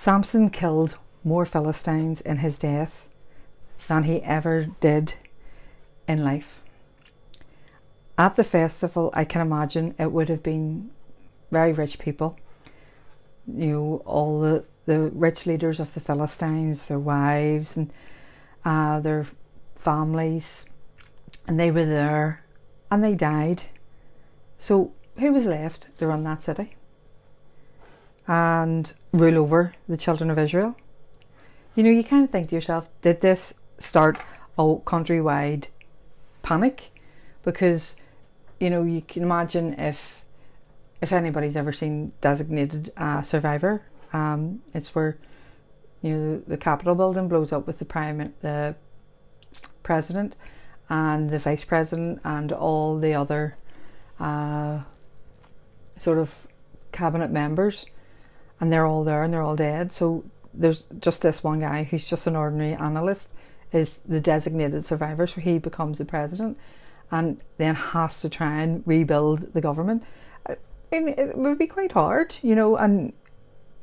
Samson killed more Philistines in his death than he ever did in life. At the festival, I can imagine it would have been very rich people. All the rich leaders of the Philistines, their wives and their families, and they were there and they died. So who was left to run that city and rule over the children of Israel? You kind of think to yourself, did this start a countrywide panic? Because you can imagine if anybody's ever seen Designated Survivor, it's where the Capitol building blows up with the president and the vice president and all the other sort of cabinet members, and they're all there and they're all dead. So there's just this one guy who's just an ordinary analyst, is the designated survivor, so he becomes the president and then has to try and rebuild the government. I mean, it would be quite hard, and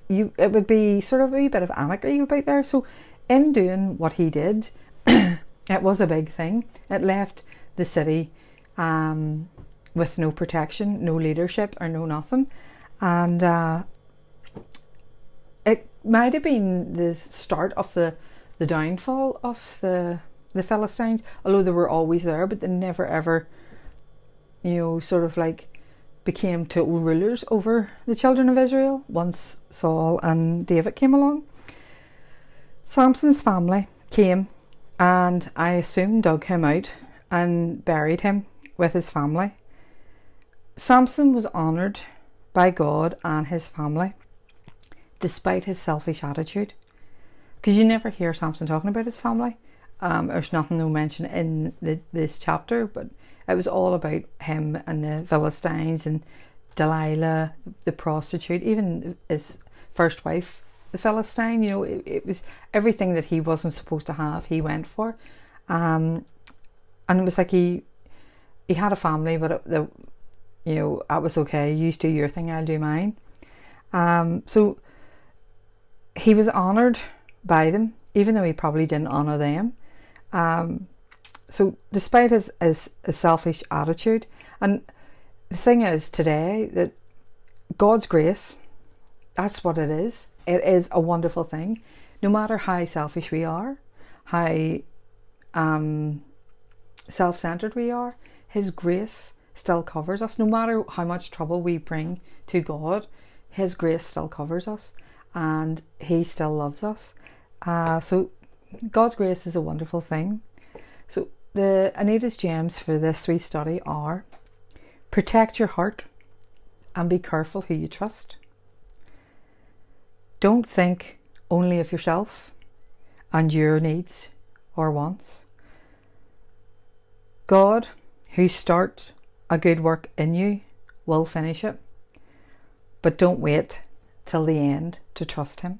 it would be sort of a bit of anarchy about there. So in doing what he did, it was a big thing. It left the city with no protection, no leadership, or no nothing. And it might have been the start of the downfall of the Philistines, although they were always there, but they never ever, sort of like became total rulers over the children of Israel once Saul and David came along. Samson's family came and I assume dug him out and buried him with his family. Samson was honoured by God and his family despite his selfish attitude, because you never hear Samson talking about his family. There's nothing, no mention in this chapter, but it was all about him and the Philistines and Delilah, the prostitute, even his first wife, the Philistine. It was everything that he wasn't supposed to have, he went for. And it was like he had a family, but that was okay. You do your thing, I'll do mine. So he was honoured by them, even though he probably didn't honour them. So despite his selfish attitude, and the thing is today that God's grace, that's what it is. It is a wonderful thing. No matter how selfish we are, how self-centered we are, his grace still covers us. No matter how much trouble we bring to God, his grace still covers us and he still loves us. So God's grace is a wonderful thing. So the Anita's gems for this wee study are: protect your heart and be careful who you trust. Don't think only of yourself and your needs or wants. God, who starts a good work in you, will finish it. But don't wait till the end to trust him.